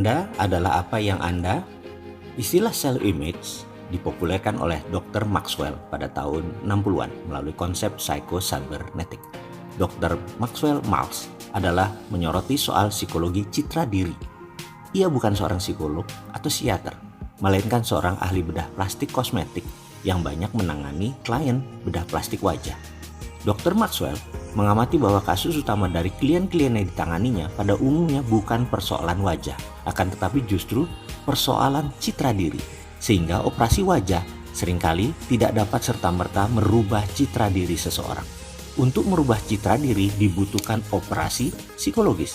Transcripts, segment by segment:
Anda adalah apa yang Anda. Istilah self-image dipopulerkan oleh Dr. Maxwell pada tahun 60-an melalui konsep psycho-cybernetic. Dr. Maxwell Maltz adalah menyoroti soal psikologi citra diri. Ia bukan seorang psikolog atau psikiater, melainkan seorang ahli bedah plastik kosmetik yang banyak menangani klien bedah plastik wajah. Dr. Maxwell mengamati bahwa kasus utama dari klien-klien yang ditanganinya pada umumnya bukan persoalan wajah, akan tetapi justru persoalan citra diri, sehingga operasi wajah seringkali tidak dapat serta-merta merubah citra diri seseorang. Untuk merubah citra diri dibutuhkan operasi psikologis.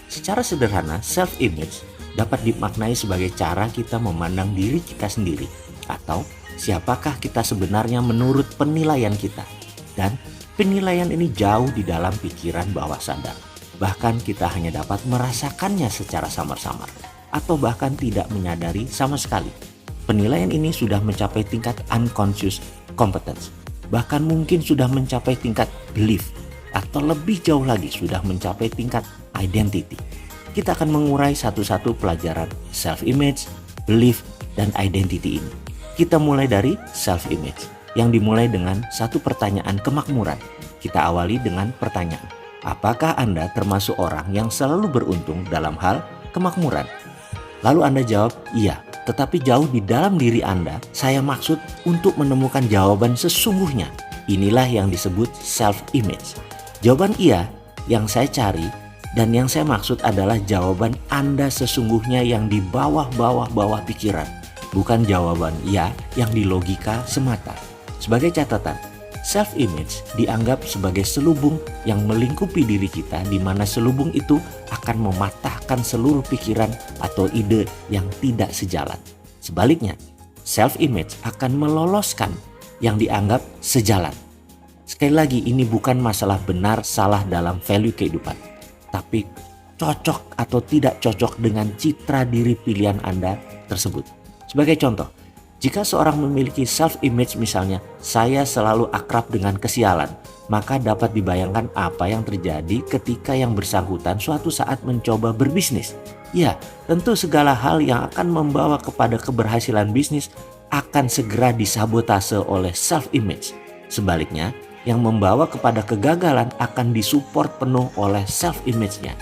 Secara sederhana, self-image dapat dimaknai sebagai cara kita memandang diri kita sendiri, atau siapakah kita sebenarnya menurut penilaian kita. Dan penilaian ini jauh di dalam pikiran bawah sadar. Bahkan kita hanya dapat merasakannya secara samar-samar, atau bahkan tidak menyadari sama sekali. Penilaian ini sudah mencapai tingkat unconscious competence, bahkan mungkin sudah mencapai tingkat belief, atau lebih jauh lagi sudah mencapai tingkat identity. Kita akan mengurai satu-satu pelajaran self-image, belief, dan identity ini. Kita mulai dari self-image, yang dimulai dengan satu pertanyaan kemakmuran. Kita awali dengan pertanyaan, apakah Anda termasuk orang yang selalu beruntung dalam hal kemakmuran? Lalu Anda jawab, iya, tetapi jauh di dalam diri Anda, saya maksud untuk menemukan jawaban sesungguhnya. Inilah yang disebut self-image. Jawaban iya yang saya cari dan yang saya maksud adalah jawaban Anda sesungguhnya yang di bawah pikiran. Bukan jawaban iya yang di logika semata. Sebagai catatan, self-image dianggap sebagai selubung yang melingkupi diri kita, di mana selubung itu akan mematahkan seluruh pikiran atau ide yang tidak sejalan. Sebaliknya, self-image akan meloloskan yang dianggap sejalan. Sekali lagi, ini bukan masalah benar salah dalam value kehidupan, tapi cocok atau tidak cocok dengan citra diri pilihan Anda tersebut. Sebagai contoh, jika seorang memiliki self-image misalnya, saya selalu akrab dengan kesialan, maka dapat dibayangkan apa yang terjadi ketika yang bersangkutan suatu saat mencoba berbisnis. Ya, tentu segala hal yang akan membawa kepada keberhasilan bisnis akan segera disabotase oleh self-image. Sebaliknya, yang membawa kepada kegagalan akan disupport penuh oleh self-image-nya.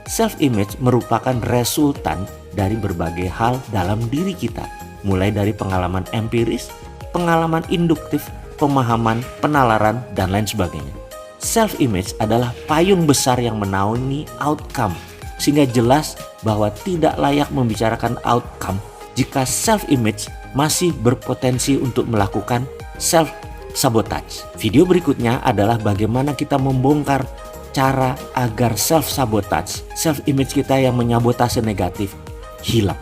Self-image merupakan resultan dari berbagai hal dalam diri kita, mulai dari pengalaman empiris, pengalaman induktif, pemahaman, penalaran, dan lain sebagainya. Self-image adalah payung besar yang menaungi outcome, sehingga jelas bahwa tidak layak membicarakan outcome jika self-image masih berpotensi untuk melakukan self-sabotage. Video berikutnya adalah bagaimana kita membongkar cara agar self-sabotage, self-image kita yang menyabotase negatif, hilang.